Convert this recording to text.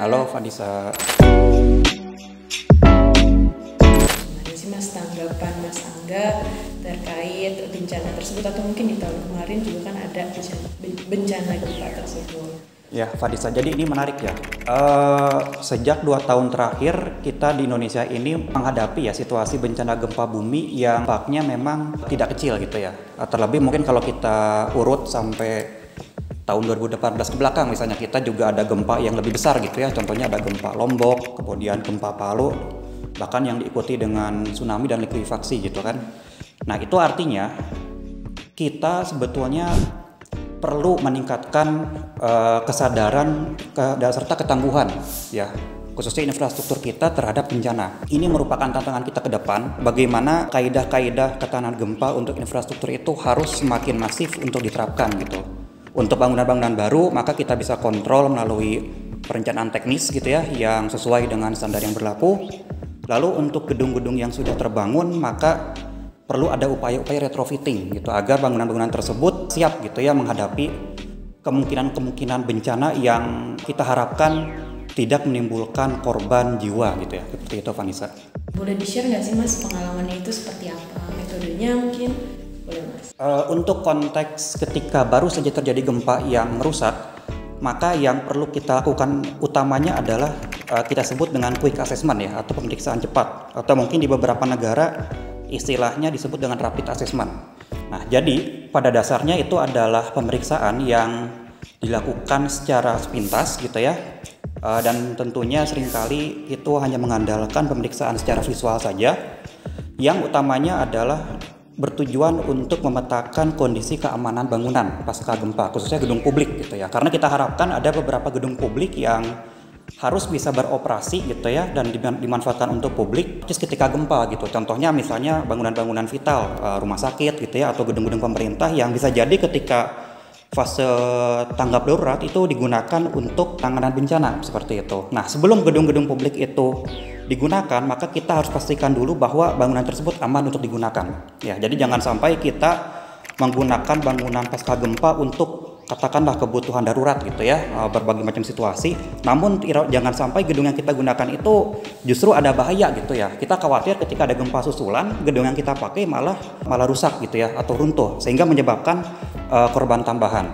Halo Vanessa. Gimana sih Mas tanggapan Mas Angga terkait bencana tersebut, atau mungkin di tahun kemarin juga kan ada bencana gempa tersebut? Ya Vanessa, jadi ini menarik ya. Sejak 2 tahun terakhir kita di Indonesia ini menghadapi ya situasi bencana gempa bumi yang dampaknya memang tidak kecil gitu ya. Terlebih mungkin kalau kita urut sampai tahun 2018 ke belakang misalnya, kita juga ada gempa yang lebih besar gitu ya. Contohnya ada gempa Lombok, kemudian gempa Palu, bahkan yang diikuti dengan tsunami dan likuifaksi gitu kan. Nah itu artinya kita sebetulnya perlu meningkatkan kesadaran serta ketangguhan ya, khususnya infrastruktur kita terhadap bencana. Ini merupakan tantangan kita ke depan, bagaimana kaidah-kaidah ketahanan gempa untuk infrastruktur itu harus semakin masif untuk diterapkan gitu. Untuk bangunan-bangunan baru, maka kita bisa kontrol melalui perencanaan teknis gitu ya, yang sesuai dengan standar yang berlaku. Lalu untuk gedung-gedung yang sudah terbangun, maka perlu ada upaya-upaya retrofitting gitu, agar bangunan-bangunan tersebut siap gitu ya menghadapi kemungkinan-kemungkinan bencana yang kita harapkan tidak menimbulkan korban jiwa gitu ya. Seperti itu Vanessa. Boleh di-share nggak sih Mas pengalamannya itu seperti apa? Metodenya mungkin boleh Mas? Untuk konteks ketika baru saja terjadi gempa yang merusak, maka yang perlu kita lakukan utamanya adalah kita sebut dengan quick assessment ya, atau pemeriksaan cepat, atau mungkin di beberapa negara istilahnya disebut dengan rapid assessment. Nah, jadi pada dasarnya itu adalah pemeriksaan yang dilakukan secara sepintas gitu ya, dan tentunya seringkali itu hanya mengandalkan pemeriksaan secara visual saja, yang utamanya adalah bertujuan untuk memetakan kondisi keamanan bangunan pasca gempa, khususnya gedung publik gitu ya. Karena kita harapkan ada beberapa gedung publik yang harus bisa beroperasi gitu ya, dan dimanfaatkan untuk publik ketika gempa gitu. Contohnya misalnya bangunan-bangunan vital, rumah sakit gitu ya, atau gedung-gedung pemerintah yang bisa jadi ketika fase tanggap darurat itu digunakan untuk penanganan bencana seperti itu. Nah, sebelum gedung-gedung publik itu digunakan, maka kita harus pastikan dulu bahwa bangunan tersebut aman untuk digunakan. Ya, jadi jangan sampai kita menggunakan bangunan pasca gempa untuk katakanlah kebutuhan darurat gitu ya, berbagai macam situasi. Namun jangan sampai gedung yang kita gunakan itu justru ada bahaya gitu ya. Kita khawatir ketika ada gempa susulan, gedung yang kita pakai malah rusak gitu ya, atau runtuh, sehingga menyebabkan korban tambahan.